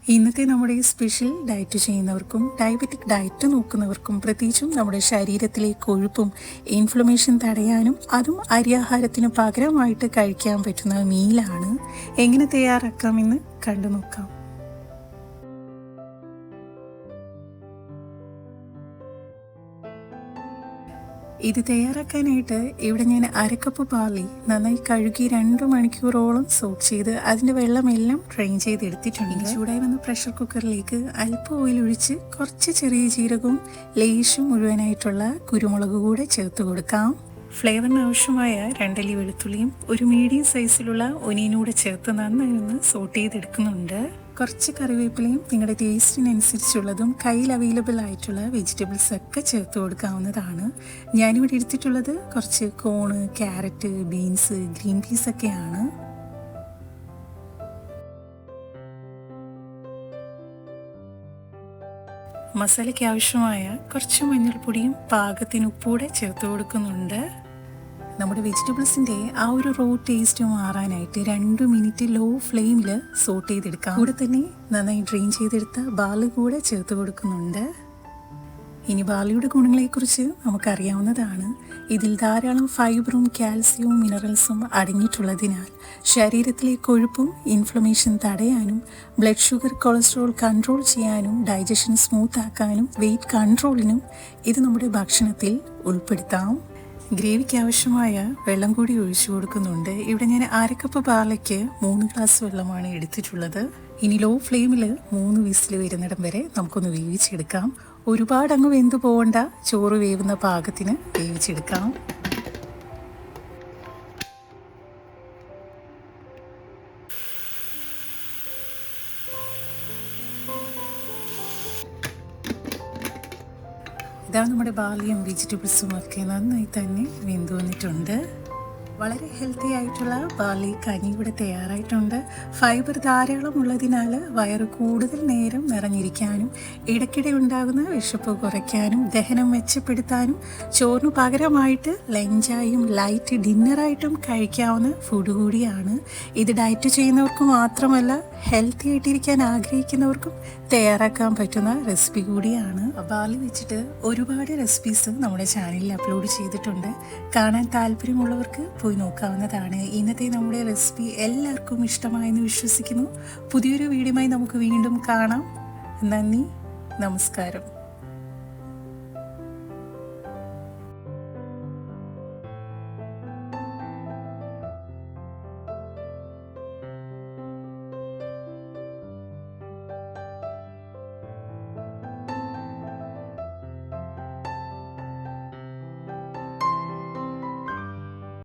ഇന്നത്തെ നമ്മുടെ ഈ സ്പെഷ്യൽ ഡയറ്റ് ചെയ്യുന്നവർക്കും ഡയബറ്റിക് ഡയറ്റ് നോക്കുന്നവർക്കും പ്രത്യേകിച്ചും നമ്മുടെ ശരീരത്തിലെ കൊഴുപ്പും ഇൻഫ്ലമേഷൻ തടയാനും അതും അരിയാഹാരത്തിന് പകരമായിട്ട് കഴിക്കാൻ പറ്റുന്ന മീലാണ്. എങ്ങനെ തയ്യാറാക്കാമെന്ന് കണ്ടു നോക്കാം. ഇത് തയ്യാറാക്കാനായിട്ട് ഇവിടെ ഞാൻ അരക്കപ്പ് പാർലി നന്നായി കഴുകി 2 മണിക്കൂറോളം സോക്ക് ചെയ്ത് അതിൻ്റെ വെള്ളമെല്ലാം ഡ്രെയിൻ ചെയ്തെടുത്തിട്ടുണ്ട്. ചൂടായി വന്ന പ്രഷർ കുക്കറിലേക്ക് അല്പം ഓയിൽ ഒഴിച്ച് കുറച്ച് ചെറിയ ജീരകവും ലേശം മുഴുവനായിട്ടുള്ള കുരുമുളക് കൂടെ ചേർത്ത് കൊടുക്കാം. ഫ്ലേവറിന് ആവശ്യമായ 2 അല്ലി വെളുത്തുള്ളിയും ഒരു മീഡിയം സൈസിലുള്ള ഒനിയനൂടെ ചേർത്ത് നന്നായി ഒന്ന് സോട്ട് ചെയ്തെടുക്കുന്നുണ്ട്. കുറച്ച് കറിവേപ്പിലയും നിങ്ങളുടെ ടേസ്റ്റിനനുസരിച്ചുള്ളതും കയ്യിൽ അവൈലബിൾ ആയിട്ടുള്ള വെജിറ്റബിൾസ് ഒക്കെ ചേർത്ത് കൊടുക്കാവുന്നതാണ്. ഞാനിവിടെ എടുത്തിട്ടുള്ളത് കുറച്ച് cone, carrot, beans, green peas ഒക്കെയാണ്. മസാലയ്ക്ക് ആവശ്യമായ കുറച്ച് മഞ്ഞൾപ്പൊടിയും പാകത്തിന് ഉപ്പൂടെ ചേർത്ത് കൊടുക്കുന്നുണ്ട്. നമ്മുടെ വെജിറ്റബിൾസിൻ്റെ ആ ഒരു റോ ടേസ്റ്റ് മാറാനായിട്ട് 2 മിനിറ്റ് ലോ ഫ്ലെയിമിൽ സോട്ട് ചെയ്തെടുക്കാം. കൂടെ തന്നെ നന്നായി ഡ്രെയിൻ ചെയ്തെടുത്ത ബാർലി കൂടെ ചേർത്ത് കൊടുക്കുന്നുണ്ട്. ഇനി ബാർലിയുടെ ഗുണങ്ങളെക്കുറിച്ച് നമുക്കറിയാവുന്നതാണ്. ഇതിൽ ധാരാളം ഫൈബറും കാൽസ്യവും മിനറൽസും അടങ്ങിയിട്ടുള്ളതിനാൽ ശരീരത്തിലെ കൊഴുപ്പും ഇൻഫ്ലമേഷൻ തടയാനും ബ്ലഡ് ഷുഗർ, കൊളസ്ട്രോൾ കൺട്രോൾ ചെയ്യാനും ഡൈജഷൻ സ്മൂത്ത് ആക്കാനും വെയിറ്റ് കൺട്രോളിനും ഇത് നമ്മുടെ ഭക്ഷണത്തിൽ ഉൾപ്പെടുത്താം. ഗ്രേവിക്ക് ആവശ്യമായ വെള്ളം കൂടി ഒഴിച്ചു കൊടുക്കുന്നുണ്ട്. ഇവിടെ ഞാൻ അരക്കപ്പ് പാർലയ്ക്ക് 3 ഗ്ലാസ് വെള്ളമാണ് എടുത്തിട്ടുള്ളത്. ഇനി ലോ ഫ്ലെയിമിൽ 3 വിസിൽ വരുന്നിടം വരെ നമുക്കൊന്ന് വേവിച്ചെടുക്കാം. ഒരുപാട് അങ്ങ് വെന്തു പോകണ്ട, ചോറ് വേവുന്ന പാകത്തിന് വേവിച്ചെടുക്കാം. ഇതാ നമ്മുടെ ബാർലിയും വെജിറ്റബിൾസും ഒക്കെ നന്നായി തന്നെ വെന്തു വന്നിട്ടുണ്ട്. വളരെ ഹെൽത്തി ആയിട്ടുള്ള ബാർലി കഞ്ഞി ഇവിടെ തയ്യാറായിട്ടുണ്ട്. ഫൈബർ ധാരാളം ഉള്ളതിനാൽ വയറ് കൂടുതൽ നേരം നിറഞ്ഞിരിക്കാനും ഇടയ്ക്കിടെ ഉണ്ടാകുന്ന വിശപ്പ് കുറയ്ക്കാനും ദഹനം മെച്ചപ്പെടുത്താനും ചോറിന് പകരമായിട്ട് ലഞ്ചായും ലൈറ്റ് ഡിന്നറായിട്ടും കഴിക്കാവുന്ന ഫുഡ് കൂടിയാണ്. ഇത് ഡയറ്റ് ചെയ്യുന്നവർക്ക് മാത്രമല്ല, ഹെൽത്തി ആയിട്ടിരിക്കാൻ ആഗ്രഹിക്കുന്നവർക്കും തയ്യാറാക്കാൻ പറ്റുന്ന റെസിപ്പി കൂടിയാണ്. ബാർലി വെച്ചിട്ട് ഒരുപാട് റെസിപ്പീസ് നമ്മുടെ ചാനലിൽ അപ്ലോഡ് ചെയ്തിട്ടുണ്ട്. കാണാൻ താല്പര്യമുള്ളവർക്ക് പോയി നോക്കാവുന്നതാണ്. ഇന്നത്തെ നമ്മുടെ റെസിപ്പി എല്ലാവർക്കും ഇഷ്ടമായെന്ന് വിശ്വസിക്കുന്നു. പുതിയൊരു വീഡിയോയുമായി നമുക്ക് വീണ്ടും കാണാം. നന്ദി, നമസ്കാരം.